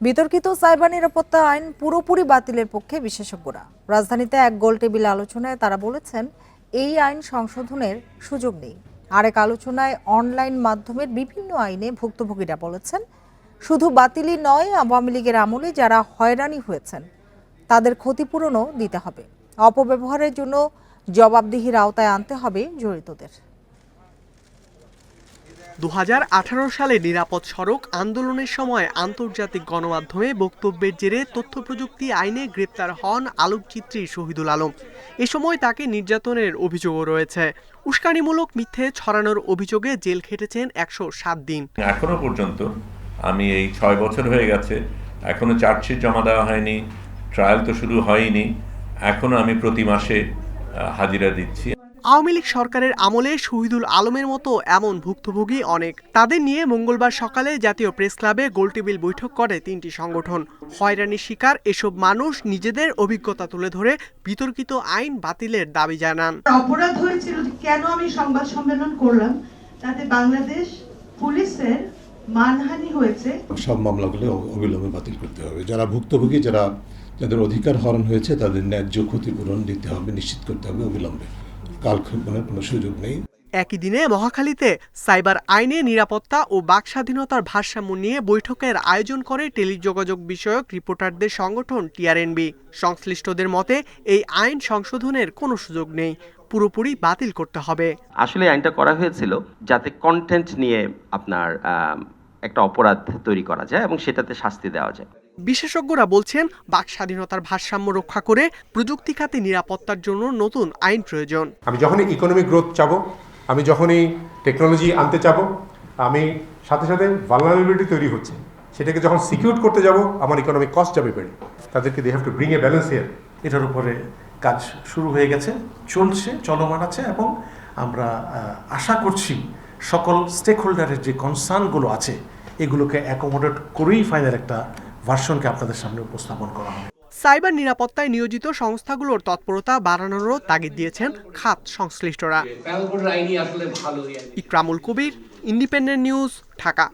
বিতর্কিত সাইবার নিরাপত্তা আইন পুরোপুরি বাতিলের পক্ষে বিশেষজ্ঞরা। রাজধানীতে এক গোলটেবিল আলোচনায় তারা বলেছেন, এই আইন সংশোধনের সুযোগ নেই। আরেক আলোচনায় অনলাইন মাধ্যমের বিভিন্ন আইনে ভুক্তভোগীরা বলেছেন, শুধু বাতিলই নয়, আওয়ামী লীগের আমলে যারা হয়রানি হয়েছেন তাদের ক্ষতিপূরণও দিতে হবে। অপব্যবহারের জন্য জবাবদিহির আওতায় আনতে হবে জড়িতদের। 2018 সালে নিরাপদ সড়ক আন্দোলনের সময় আন্তর্জাতিক গণমাধ্যমে বক্তব্যের জেরে তথ্য প্রযুক্তি আইনে গ্রেপ্তার হন আলোকচিত্রী শহীদুল আলম। এ সময় তাকে নির্যাতনের অভিযোগও রয়েছে। উস্কানিমূলক মিথ্যে ছড়ানোর অভিযোগে জেল খেটেছেন 107 দিন। এখনো পর্যন্ত আমি এই 6 বছর হয়ে গেছে, এখনো চার্জশিট জমা দেওয়া হয়নি, ট্রায়াল তো শুরু হয়নি, এখনো আমি প্রতি মাসে হাজিরা দিচ্ছি। আওয়ামী লীগ সরকারের আমলে শহীদুল আলমের মতো এমন ভুক্তভোগী অনেক। তাদের নিয়ে মঙ্গলবার সকালে জাতীয় প্রেস ক্লাবে গোলটেবিল বৈঠক করে 3টি সংগঠন। হয়রানির শিকার এসব মানুষ নিজেদের অভিজ্ঞতা তুলে ধরে বিতর্কিত আইন বাতিলের দাবি জানান। অপরাধ হয়েছিল কেন আমি সংবাদ সম্মেলন করলাম, তাতে বাংলাদেশ পুলিশের মানহানি হয়েছে। সব মামলাগুলো অবিলম্বে বাতিল করতে হবে। যারা ভুক্তভোগী, যাদের অধিকার হরণ হয়েছে, তাদের ন্যায্য ক্ষতিপূরণ দিতে হবে, নিশ্চিত করতে হবে অবিলম্বে। কালক্ষেপণের কোনো সুযোগ নেই। একই দিনে মহাখালীতে সাইবার আইনে নিরাপত্তা ও বাক স্বাধীনতার ভারসাম্য নিয়ে বৈঠকের আয়োজন করে টেলিযোগাযোগ বিষয়ক রিপোর্টারদের সংগঠন টিআরএনবি। সংশ্লিষ্টদের মতে এই আইন সংশোধনের কোনো সুযোগ নেই, পুরোপুরি বাতিল করতে হবে। আসলে আইনটা করা হয়েছিল যাতে কন্টেন্ট নিয়ে আপনার একটা অপরাধ তৈরি করা যায় এবং সেটাতে শাস্তি দেওয়া যায়। বিশেষজ্ঞরা বলছেন, বাক স্বাধীনতার ভারসাম্য রক্ষা করে প্রযুক্তি খাতে নিরাপত্তার জন্য নতুন আইন প্রয়োজন। আমি যখনই ইকোনমিক গ্রোথ চাবো, আমি যখনই টেকনোলজি আনতে চাবো, আমি সাথে সাথে ভালনারেবিলিটি তৈরি হচ্ছে, সেটাকে যখন সিকিউর করতে যাব, আমার ইকোনমিক কস্ট যাবে বেড়ে। তাদেরকে they have to bring a balance here. এটার উপরে কাজ শুরু হয়ে গেছে, চলছে, চলমান আছে এবং আমরা আশা করছি সকল স্টেক হোল্ডারের যে কনসার্নগুলো আছে এগুলোকে অ্যাকোমোডেট করেই ফাইনাল একটা ভার্সনকে আপনাদের সামনে উপস্থাপন করা হবে। সাইবার নিরাপত্তায় নিয়োজিত সংস্থাগুলোর তৎপরতা বাড়ানোরও তাগিদ দিয়েছেন খাত সংশ্লিষ্টরা। ইকরামুল কবির, ইন্ডিপেন্ডেন্ট নিউজ, ঢাকা।